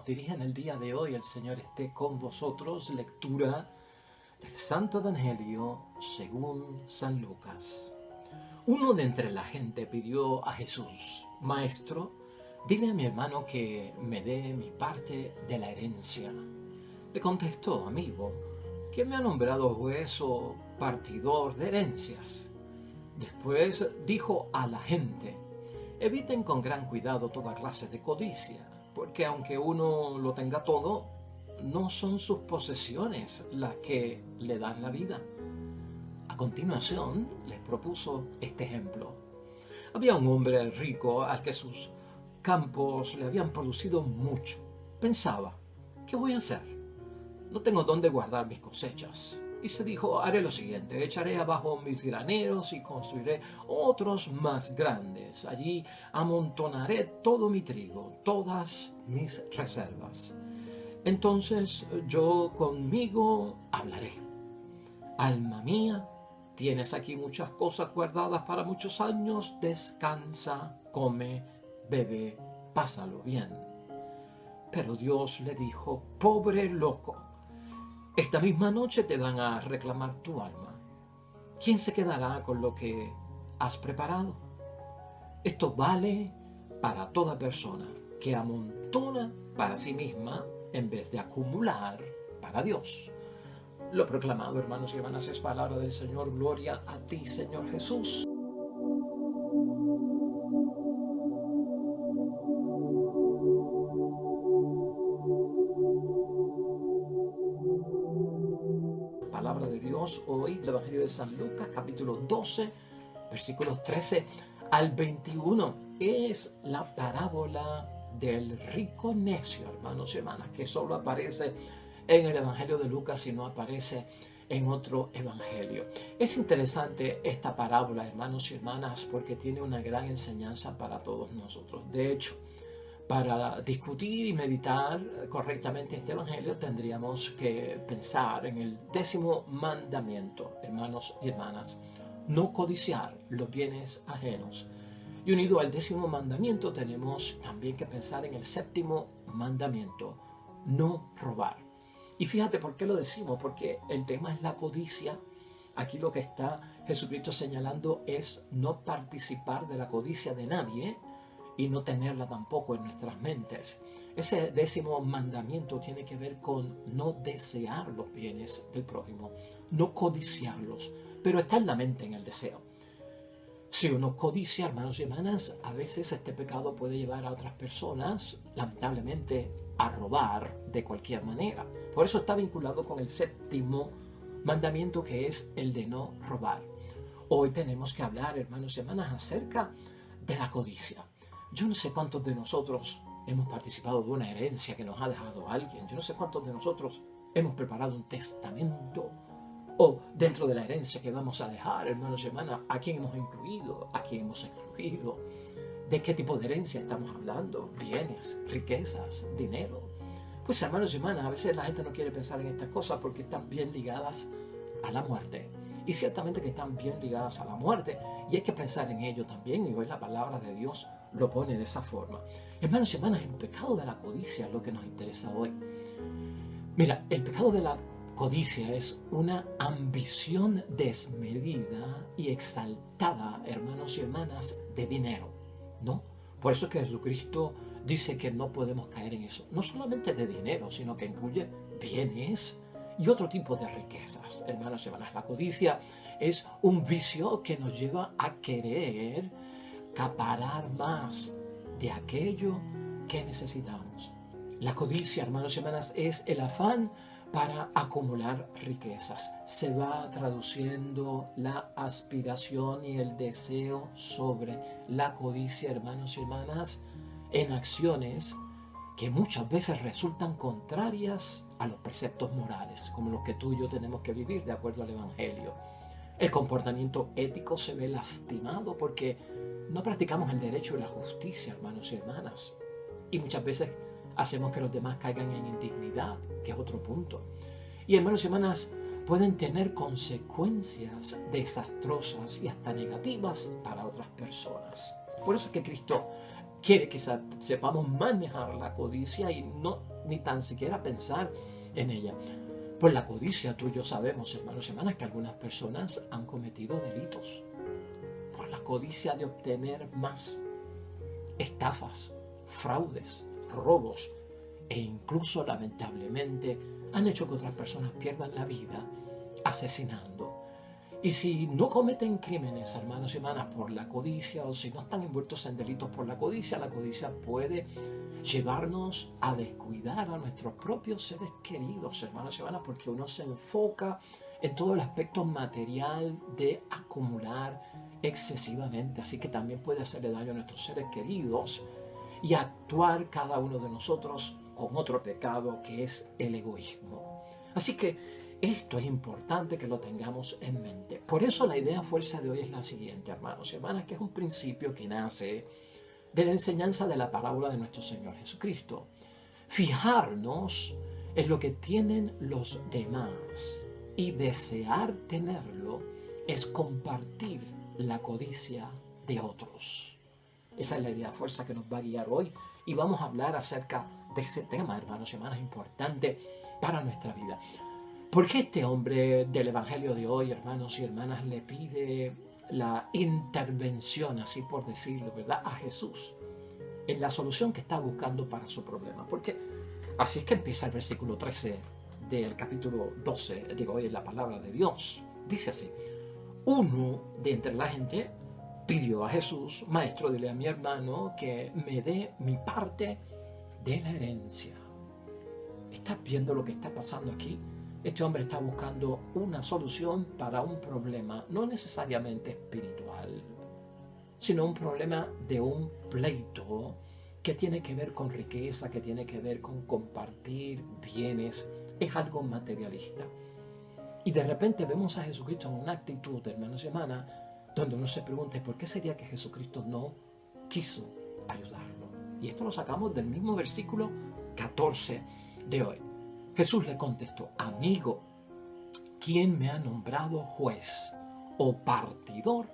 dirige en el día de hoy. El Señor esté con vosotros. Lectura del Santo Evangelio según San Lucas. Uno de entre la gente pidió a Jesús: Maestro, dile a mi hermano que me dé mi parte de la herencia. Le contestó: Amigo, ¿quién me ha nombrado juez o partidor de herencias? Después dijo a la gente: Eviten con gran cuidado toda clase de codicia, porque aunque uno lo tenga todo, no son sus posesiones las que le dan la vida. A continuación, les propuso este ejemplo. Había un hombre rico al que sus campos le habían producido mucho. Pensaba: ¿qué voy a hacer? No tengo dónde guardar mis cosechas. Y se dijo: haré lo siguiente, echaré abajo mis graneros y construiré otros más grandes. Allí amontonaré todo mi trigo, todas mis reservas. Entonces yo conmigo hablaré: Alma mía, tienes aquí muchas cosas guardadas para muchos años. Descansa, come, bebe, pásalo bien. Pero Dios le dijo: Pobre loco, esta misma noche te van a reclamar tu alma. ¿Quién se quedará con lo que has preparado? Esto vale para toda persona que amontona para sí misma en vez de acumular para Dios. Lo proclamado, hermanos y hermanas, es palabra del Señor. Gloria a ti, Señor Jesús. Palabra de Dios hoy, el Evangelio de San Lucas, capítulo 12, versículos 13 al 21. Es la parábola del rico necio, hermanos y hermanas, que solo aparece en el Evangelio de Lucas y no aparece en otro evangelio. Es interesante esta parábola, hermanos y hermanas, porque tiene una gran enseñanza para todos nosotros. De hecho, para discutir y meditar correctamente este evangelio tendríamos que pensar en el 10º mandamiento, hermanos y hermanas: no codiciar los bienes ajenos. Y unido al 10º mandamiento tenemos también que pensar en el 7º mandamiento: no robar. Y fíjate por qué lo decimos, porque el tema es la codicia. Aquí lo que está Jesucristo señalando es no participar de la codicia de nadie y no tenerla tampoco en nuestras mentes. Ese 10º mandamiento tiene que ver con no desear los bienes del prójimo, no codiciarlos, pero está en la mente, en el deseo. Si uno codicia, hermanos y hermanas, a veces este pecado puede llevar a otras personas, lamentablemente, a robar de cualquier manera. Por eso está vinculado con el 7º mandamiento, que es el de no robar. Hoy tenemos que hablar, hermanos y hermanas, acerca de la codicia. Yo no sé cuántos de nosotros hemos participado de una herencia que nos ha dejado alguien. Yo no sé cuántos de nosotros hemos preparado un testamento, o dentro de la herencia que vamos a dejar, hermanos y hermanas, a quién hemos incluido, a quién hemos excluido, de qué tipo de herencia estamos hablando: bienes, riquezas, dinero. Pues, hermanos y hermanas, a veces la gente no quiere pensar en estas cosas porque están bien ligadas a la muerte. Y ciertamente que están bien ligadas a la muerte, y hay que pensar en ello también, y hoy la palabra de Dios lo pone de esa forma. Hermanos y hermanas, el pecado de la codicia es lo que nos interesa hoy. Mira, el pecado de la codicia es una ambición desmedida y exaltada, hermanos y hermanas, de dinero, ¿no? Por eso es que Jesucristo dice que no podemos caer en eso. No solamente de dinero, sino que incluye bienes y otro tipo de riquezas, hermanos y hermanas. La codicia es un vicio que nos lleva a querer acaparar más de aquello que necesitamos. La codicia, hermanos y hermanas, es el afán para acumular riquezas. Se va traduciendo la aspiración y el deseo sobre la codicia, hermanos y hermanas, en acciones que muchas veces resultan contrarias a los preceptos morales, como los que tú y yo tenemos que vivir de acuerdo al Evangelio. El comportamiento ético se ve lastimado porque no practicamos el derecho y la justicia, hermanos y hermanas. Y muchas veces hacemos que los demás caigan en indignidad, que es otro punto. Y, hermanos y hermanas, pueden tener consecuencias desastrosas y hasta negativas para otras personas. Por eso es que Cristo quiere que sepamos manejar la codicia y no ni tan siquiera pensar en ella. Por la codicia, tú y yo sabemos, hermanos y hermanas, que algunas personas han cometido delitos por la codicia de obtener más, estafas, fraudes, robos, e incluso lamentablemente han hecho que otras personas pierdan la vida asesinando. Y si no cometen crímenes, hermanos y hermanas, por la codicia, o si no están envueltos en delitos por la codicia puede llevarnos a descuidar a nuestros propios seres queridos, hermanos y hermanas, porque uno se enfoca en todo el aspecto material de acumular excesivamente. Así que también puede hacerle daño a nuestros seres queridos y actuar cada uno de nosotros con otro pecado, que es el egoísmo. Así que esto es importante que lo tengamos en mente. Por eso la idea fuerza de hoy es la siguiente, hermanos y hermanas, que es un principio que nace de la enseñanza de la parábola de nuestro Señor Jesucristo. Fijarnos en lo que tienen los demás y desear tenerlo es compartir la codicia de otros. Esa es la idea fuerza que nos va a guiar hoy y vamos a hablar acerca de ese tema, hermanos y hermanas, importante para nuestra vida. ¿Por qué este hombre del Evangelio de hoy, hermanos y hermanas, le pide la intervención, así por decirlo, ¿verdad?, a Jesús en la solución que está buscando para su problema? Porque así es que empieza el versículo 13 del capítulo 12 de hoy en la palabra de Dios. Dice así: uno de entre la gente pidió a Jesús: Maestro, dile a mi hermano que me dé mi parte de la herencia. ¿Estás viendo lo que está pasando aquí? Este hombre está buscando una solución para un problema no necesariamente espiritual, sino un problema de un pleito que tiene que ver con riqueza, que tiene que ver con compartir bienes. Es algo materialista. Y de repente vemos a Jesucristo en una actitud, hermanos y hermanas, donde uno se pregunta: ¿por qué sería que Jesucristo no quiso ayudarlo? Y esto lo sacamos del mismo versículo 14 de hoy. Jesús le contestó: amigo, ¿quién me ha nombrado juez o partidor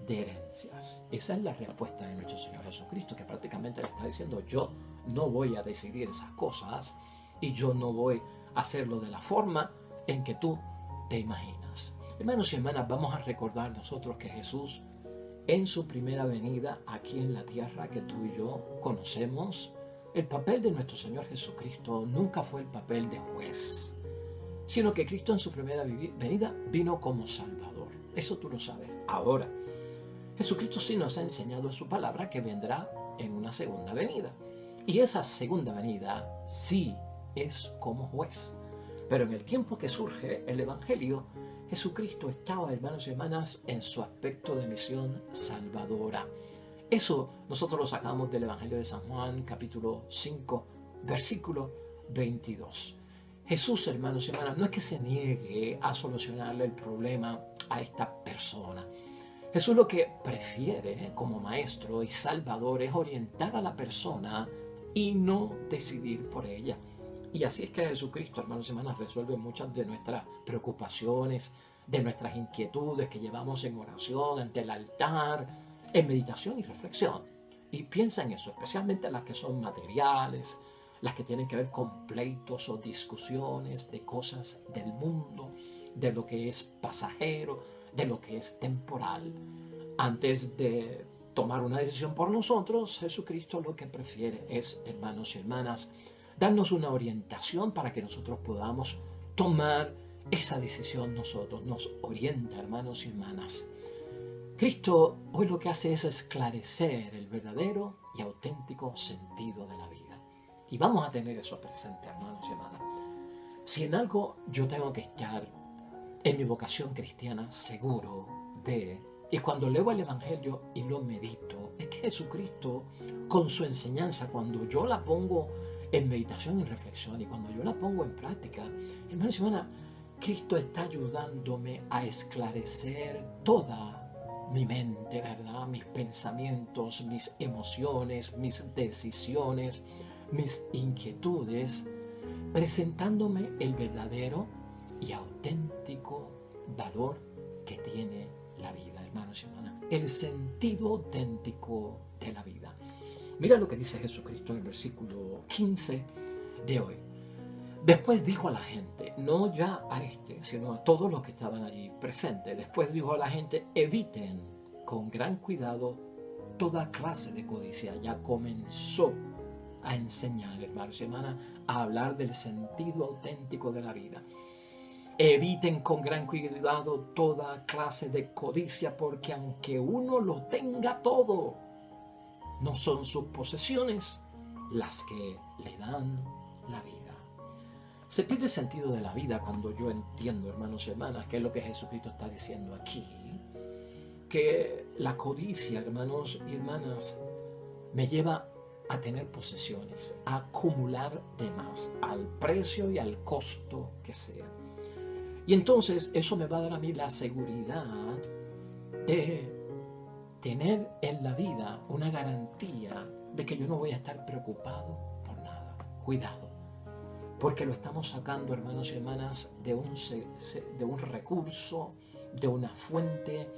de herencias? Esa es la respuesta de nuestro Señor Jesucristo, que prácticamente le está diciendo: yo no voy a decidir esas cosas y yo no voy a hacerlo de la forma en que tú te imaginas. Hermanos y hermanas, vamos a recordar nosotros que Jesús, en su primera venida aquí en la tierra que tú y yo conocemos, el papel de nuestro Señor Jesucristo nunca fue el papel de juez, sino que Cristo en su primera venida vino como Salvador. Eso tú lo sabes. Ahora, Jesucristo sí nos ha enseñado en su palabra que vendrá en una segunda venida. Y esa segunda venida sí es como juez. Pero en el tiempo que surge el Evangelio, Jesucristo estaba, hermanos y hermanas, en su aspecto de misión salvadora. Eso nosotros lo sacamos del Evangelio de San Juan, capítulo 5, versículo 22. Jesús, hermanos y hermanas, no es que se niegue a solucionarle el problema a esta persona. Jesús lo que prefiere como maestro y salvador es orientar a la persona y no decidir por ella. Y así es que Jesucristo, hermanos y hermanas, resuelve muchas de nuestras preocupaciones, de nuestras inquietudes que llevamos en oración, ante el altar, en meditación y reflexión. Y piensa en eso, especialmente las que son materiales, las que tienen que ver con pleitos o discusiones de cosas del mundo, de lo que es pasajero, de lo que es temporal. Antes de tomar una decisión por nosotros, Jesucristo lo que prefiere es, hermanos y hermanas, darnos una orientación para que nosotros podamos tomar esa decisión nosotros. Nos orienta, hermanos y hermanas. Cristo hoy lo que hace es esclarecer el verdadero y auténtico sentido de la vida. Y vamos a tener eso presente, hermanos y hermanas. Si en algo yo tengo que estar en mi vocación cristiana seguro de, y cuando leo el Evangelio y lo medito, es que Jesucristo, con su enseñanza, cuando yo la pongo en meditación y reflexión, y cuando yo la pongo en práctica, hermanos y hermanas, Cristo está ayudándome a esclarecer toda mi mente, ¿verdad? Mis pensamientos, mis emociones, mis decisiones, mis inquietudes, presentándome el verdadero y auténtico valor que tiene la vida, hermanos y hermanas. El sentido auténtico de la vida. Mira lo que dice Jesucristo en el versículo 15 de hoy. Después dijo a la gente, no ya a este, sino a todos los que estaban allí presentes. Después dijo a la gente, eviten con gran cuidado toda clase de codicia. Ya comenzó a enseñar, hermanos y hermanas, a hablar del sentido auténtico de la vida. Eviten con gran cuidado toda clase de codicia, porque aunque uno lo tenga todo, no son sus posesiones las que le dan la vida. Se pierde el sentido de la vida cuando yo entiendo, hermanos y hermanas, qué es lo que Jesucristo está diciendo aquí. Que la codicia, hermanos y hermanas, me lleva a tener posesiones, a acumular de más, al precio y al costo que sea. Y entonces eso me va a dar a mí la seguridad de tener en la vida una garantía de que yo no voy a estar preocupado por nada. Cuidado, porque lo estamos sacando, hermanos y hermanas, de un recurso, de una fuente,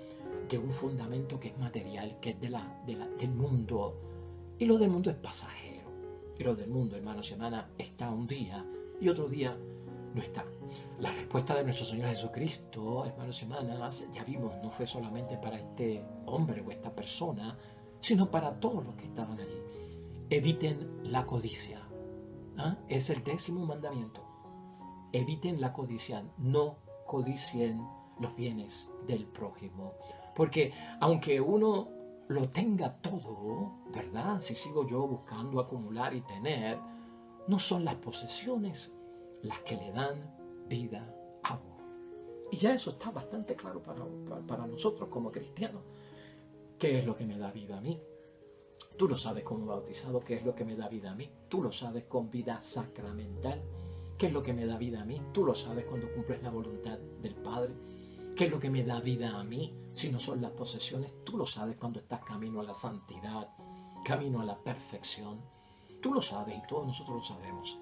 de un fundamento que es material, que es del mundo. Y lo del mundo es pasajero. Y lo del mundo, hermanos y hermanas, está un día y otro día no está. La respuesta de nuestro Señor Jesucristo, hermanos y hermanas, ya vimos, no fue solamente para este hombre o esta persona, sino para todos los que estaban allí. Eviten la codicia. Es el 10º mandamiento. Eviten la codicia. No codicien los bienes del prójimo. Porque aunque uno lo tenga todo, ¿verdad? Si sigo yo buscando acumular y tener, no son las posesiones las que le dan vida a uno. Y ya eso está bastante claro para nosotros como cristianos. ¿Qué es lo que me da vida a mí? Tú lo sabes como bautizado, ¿qué es lo que me da vida a mí? Tú lo sabes con vida sacramental, ¿qué es lo que me da vida a mí? Tú lo sabes cuando cumples la voluntad del Padre. ¿Qué es lo que me da vida a mí si no son las posesiones? Tú lo sabes cuando estás camino a la santidad, camino a la perfección. Tú lo sabes y todos nosotros lo sabemos.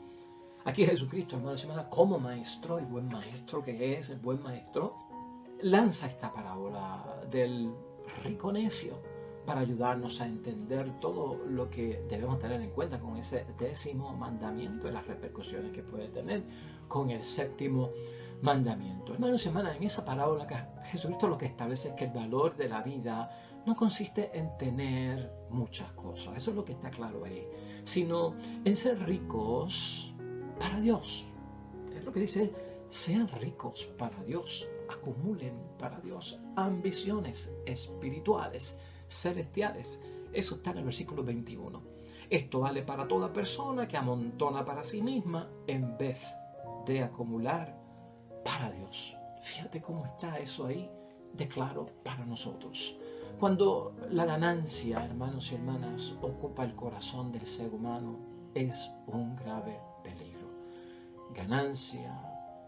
Aquí Jesucristo, hermanos y hermanas, como maestro, el buen maestro que es, el buen maestro, lanza esta parábola del rico necio para ayudarnos a entender todo lo que debemos tener en cuenta con ese 10º mandamiento y las repercusiones que puede tener con el 7º mandamiento. Hermanos y hermanas, en esa parábola Jesucristo lo que establece es que el valor de la vida no consiste en tener muchas cosas, eso es lo que está claro ahí, sino en ser ricos para Dios. Es lo que dice, sean ricos para Dios, acumulen para Dios ambiciones espirituales, celestiales. Eso está en el versículo 21. Esto vale para toda persona que amontona para sí misma en vez de acumular para Dios. Fíjate cómo está eso ahí de claro para nosotros. Cuando la ganancia, hermanos y hermanas, ocupa el corazón del ser humano, es un grave peligro. Ganancia,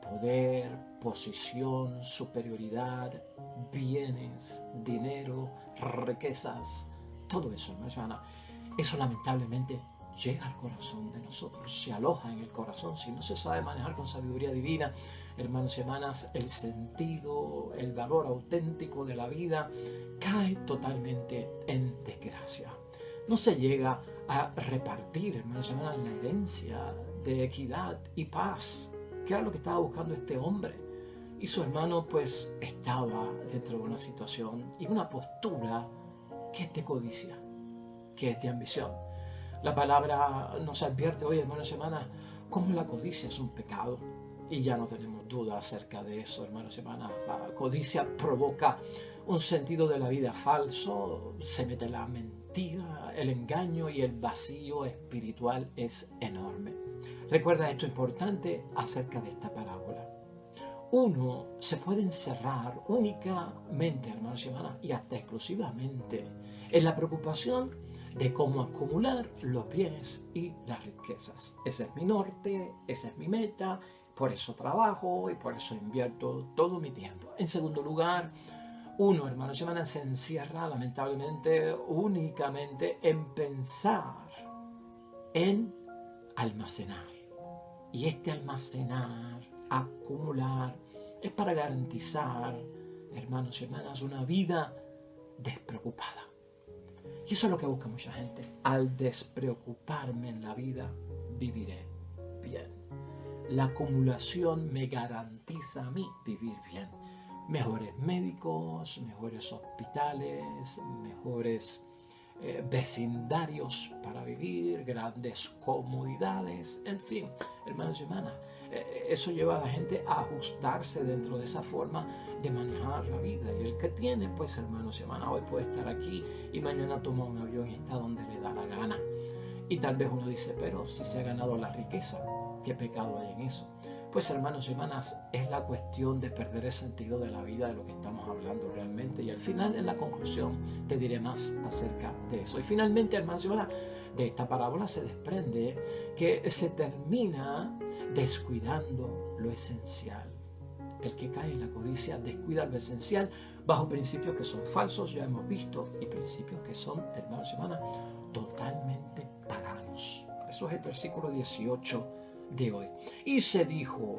poder, posición, superioridad, bienes, dinero, riquezas, todo eso, hermanos y hermanas, eso lamentablemente llega al corazón de nosotros, se aloja en el corazón. Si no se sabe manejar con sabiduría divina, hermanos y hermanas, el sentido, el valor auténtico de la vida cae totalmente en desgracia. No se llega a repartir, hermanos y hermanas, la herencia de equidad y paz, que era lo que estaba buscando este hombre. Y su hermano pues estaba dentro de una situación y una postura que es de codicia, que es de ambición. La palabra nos advierte hoy, hermanos y hermanas, cómo la codicia es un pecado. Y ya no tenemos duda acerca de eso, hermanos y hermanas. La codicia provoca un sentido de la vida falso, se mete la mentira, el engaño y el vacío espiritual es enorme. Recuerda esto importante acerca de esta parábola. Uno se puede encerrar únicamente, hermanos y hermanas, y hasta exclusivamente en la preocupación de cómo acumular los bienes y las riquezas. Ese es mi norte, esa es mi meta, por eso trabajo y por eso invierto todo mi tiempo. En segundo lugar, uno, hermanos y hermanas, se encierra lamentablemente únicamente en pensar en almacenar. Y este almacenar, acumular, es para garantizar, hermanos y hermanas, una vida despreocupada. Y eso es lo que busca mucha gente. Al despreocuparme en la vida, viviré bien. la acumulación me garantiza a mí vivir bien. Mejores médicos, mejores hospitales, mejores vecindarios para vivir, grandes comodidades, en fin, hermanos y hermanas. Eso lleva a la gente a ajustarse dentro de esa forma de manejar la vida. Y el que tiene, pues hermanos y hermanas, hoy puede estar aquí y mañana toma un avión y está donde le da la gana. Y tal vez uno dice, pero si se ha ganado la riqueza, ¿qué pecado hay en eso? Pues hermanos y hermanas, es la cuestión de perder el sentido de la vida, de lo que estamos hablando realmente. Y al final, en la conclusión, te diré más acerca de eso. Y finalmente, hermanos y hermanas, de esta parábola se desprende que se termina descuidando lo esencial. El que cae en la codicia descuida lo esencial bajo principios que son falsos, ya hemos visto, y principios que son, hermanos y hermanas, totalmente paganos. Eso es el versículo 18 de hoy. Y se dijo,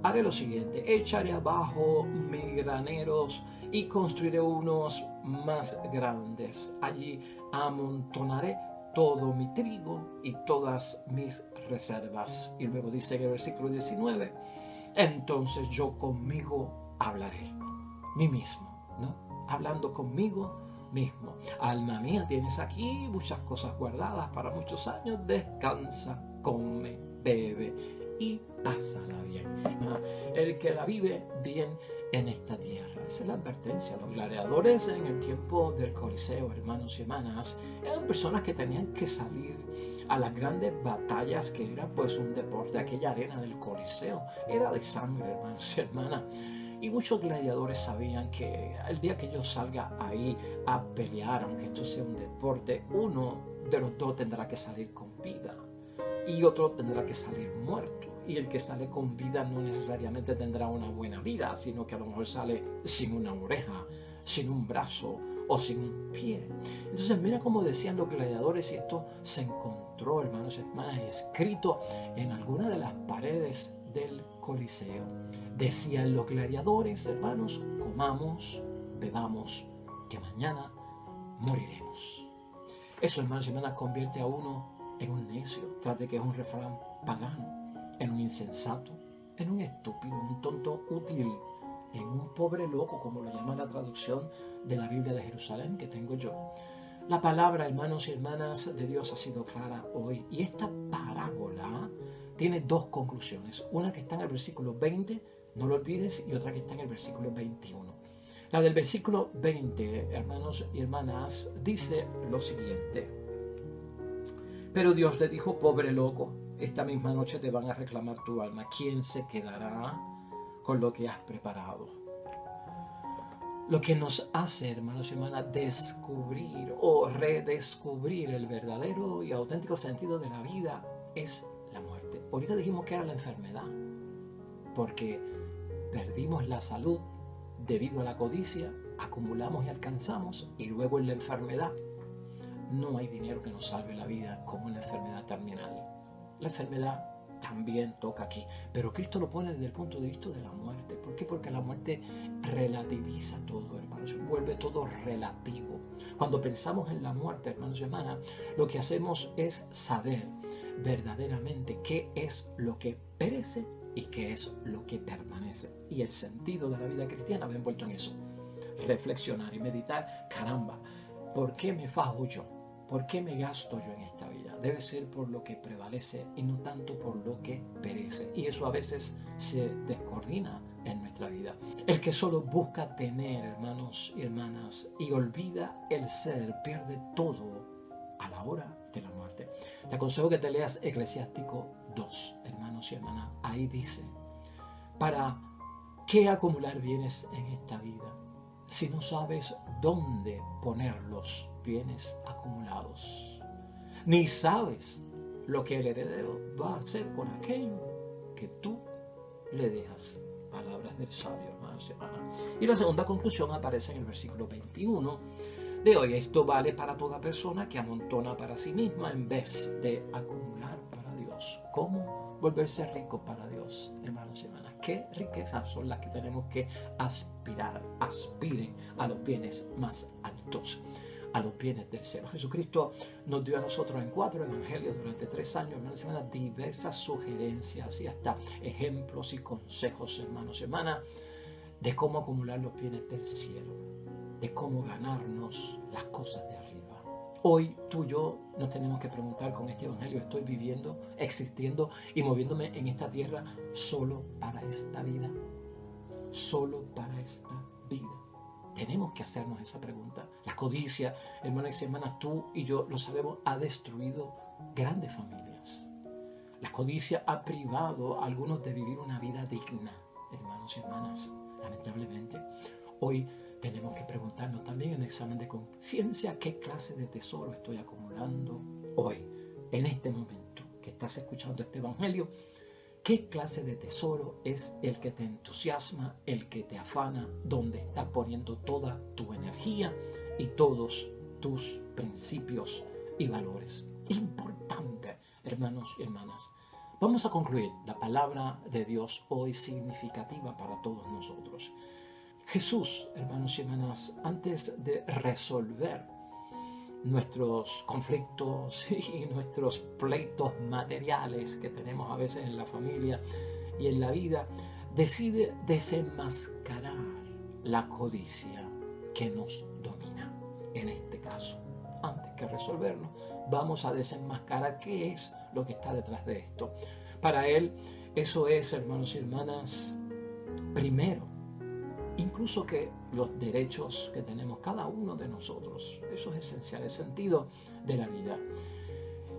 haré lo siguiente, echaré abajo mis graneros y construiré unos más grandes. Allí amontonaré todo mi trigo y todas mis reservas. Y luego dice en el versículo 19, entonces yo conmigo hablaré, mí mismo, ¿no? Hablando conmigo mismo. Alma mía, tienes aquí muchas cosas guardadas para muchos años, descansa, come, bebe y pásala bien. El que la vive bien en esta tierra. Esa es la advertencia. Los gladiadores en el tiempo del Coliseo, hermanos y hermanas, eran personas que tenían que salir a las grandes batallas, que era pues un deporte. Aquella arena del Coliseo era de sangre, hermanos y hermanas. Y muchos gladiadores sabían que el día que yo salga ahí a pelear, aunque esto sea un deporte, uno de los dos tendrá que salir con vida y otro tendrá que salir muerto. Y el que sale con vida no necesariamente tendrá una buena vida, sino que a lo mejor sale sin una oreja, sin un brazo o sin un pie. Entonces mira cómo decían los gladiadores, y esto se encontró, hermanos y hermanas, escrito en alguna de las paredes del Coliseo. Decían los gladiadores, hermanos, comamos, bebamos, que mañana moriremos. Eso, hermanos y hermanas, convierte a uno en un necio, tras de que es un refrán pagano, en un insensato, en un estúpido, en un tonto útil, en un pobre loco, como lo llama la traducción de la Biblia de Jerusalén que tengo yo. La palabra, hermanos y hermanas, de Dios ha sido clara hoy, y esta parábola tiene dos conclusiones, una que está en el versículo 20, no lo olvides, y otra que está en el versículo 21. La del versículo 20, hermanos y hermanas, dice lo siguiente: pero Dios le dijo, pobre loco, esta misma noche te van a reclamar tu alma. ¿Quién se quedará con lo que has preparado? Lo que nos hace, hermanos y hermanas, descubrir o redescubrir el verdadero y auténtico sentido de la vida es la muerte. Ahorita dijimos que era la enfermedad, porque perdimos la salud debido a la codicia, acumulamos y alcanzamos, y luego en la enfermedad no hay dinero que nos salve la vida como una enfermedad terminal. La enfermedad también toca aquí, pero Cristo lo pone desde el punto de vista de la muerte. ¿Por qué? Porque la muerte relativiza todo, hermanos, vuelve todo relativo. Cuando pensamos en la muerte, hermanos y hermanas, lo que hacemos es saber verdaderamente qué es lo que perece y qué es lo que permanece. Y el sentido de la vida cristiana va envuelto en eso. Reflexionar y meditar, caramba, ¿por qué me fajo yo? ¿Por qué me gasto yo en esta vida? Debe ser por lo que prevalece y no tanto por lo que perece. Y eso a veces se descoordina en nuestra vida. El que solo busca tener, hermanos y hermanas, y olvida el ser, pierde todo a la hora de la muerte. Te aconsejo que te leas Eclesiástico 2, hermanos y hermanas. Ahí dice, ¿para qué acumular bienes en esta vida si no sabes dónde poner los bienes acumulados? Ni sabes lo que el heredero va a hacer con aquello que tú le dejas. Palabras del sabio, hermanos y hermanas. Y la segunda conclusión aparece en el versículo 21 de hoy. Esto vale para toda persona que amontona para sí misma en vez de acumular para Dios. ¿Cómo volverse rico para Dios, hermanos y hermanas? ¿Qué riquezas son las que tenemos que aspirar? Aspiren a los bienes más altos. a los bienes del cielo. Jesucristo nos dio a nosotros en 4 evangelios durante 3 años, hermanos y hermanas, diversas sugerencias y hasta ejemplos y consejos, hermanos y hermanas, de cómo acumular los bienes del cielo, de cómo ganarnos las cosas de arriba. Hoy tú y yo nos tenemos que preguntar con este evangelio: ¿estoy viviendo, existiendo y moviéndome en esta tierra solo para esta vida? Solo para esta vida. Tenemos que hacernos esa pregunta. La codicia, hermanos y hermanas, tú y yo lo sabemos, ha destruido grandes familias. La codicia ha privado a algunos de vivir una vida digna, hermanos y hermanas, lamentablemente. Hoy tenemos que preguntarnos también en el examen de conciencia: ¿qué clase de tesoro estoy acumulando hoy, en este momento que estás escuchando este evangelio? ¿Qué clase de tesoro es el que te entusiasma, el que te afana, donde estás poniendo toda tu energía y todos tus principios y valores? Importante, hermanos y hermanas. Vamos a concluir la palabra de Dios hoy, significativa para todos nosotros. Jesús, hermanos y hermanas, antes de resolver nuestros conflictos y nuestros pleitos materiales que tenemos a veces en la familia y en la vida, decide desenmascarar la codicia que nos domina. En este caso, antes que resolverlo, vamos a desenmascarar qué es lo que está detrás de esto. Para él, eso es, hermanos y hermanas, primero, incluso que los derechos que tenemos cada uno de nosotros. Eso es esencial, el sentido de la vida.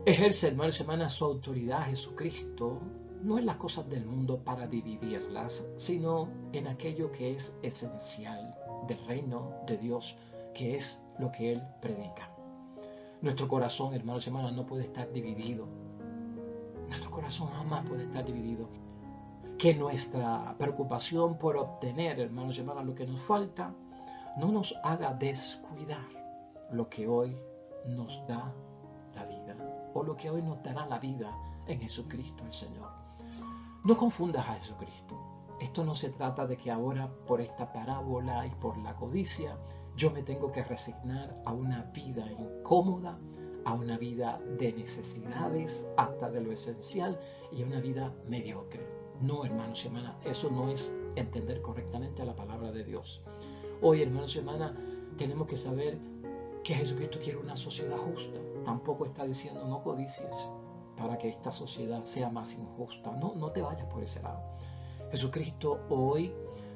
Ejerce, hermanos y hermanas, su autoridad Jesucristo, no en las cosas del mundo para dividirlas, sino en aquello que es esencial del reino de Dios, que es lo que Él predica. Nuestro corazón, hermanos y hermanas, no puede estar dividido. Nuestro corazón jamás puede estar dividido. Que nuestra preocupación por obtener, hermanos y hermanas, lo que nos falta, no nos haga descuidar lo que hoy nos da la vida, o lo que hoy nos dará la vida en Jesucristo el Señor. No confundas a Jesucristo. Esto no se trata de que ahora, por esta parábola y por la codicia, yo me tengo que resignar a una vida incómoda, a una vida de necesidades hasta de lo esencial y a una vida mediocre. No, hermanos y hermanas, eso no es entender correctamente la palabra de Dios. Hoy, hermanos y hermanas, tenemos que saber que Jesucristo quiere una sociedad justa. Tampoco está diciendo no codicies para que esta sociedad sea más injusta. No te vayas por ese lado. Jesucristo hoy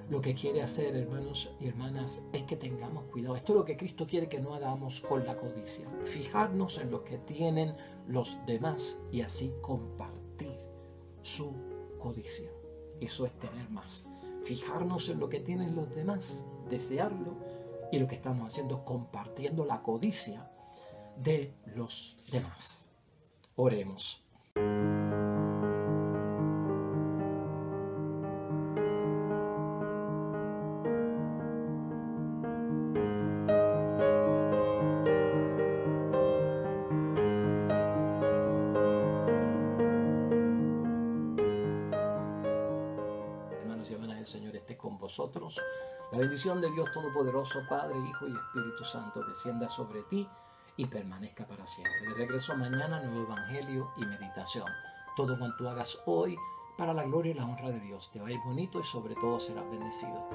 lo que quiere hacer, hermanos y hermanas, es que tengamos cuidado. Esto es lo que Cristo quiere que no hagamos con la codicia. Fijarnos en lo que tienen los demás y así compartir su codicia. Eso es tener más. Fijarnos en lo que tienen los demás, desearlo, y lo que estamos haciendo es compartiendo la codicia de los demás. Oremos. El Señor esté con vosotros. La bendición de Dios Todopoderoso, Padre, Hijo y Espíritu Santo, descienda sobre ti y permanezca para siempre. De regreso mañana, nuevo evangelio y meditación. Todo cuanto hagas hoy, para la gloria y la honra de Dios, te va a ir bonito y sobre todo serás bendecido.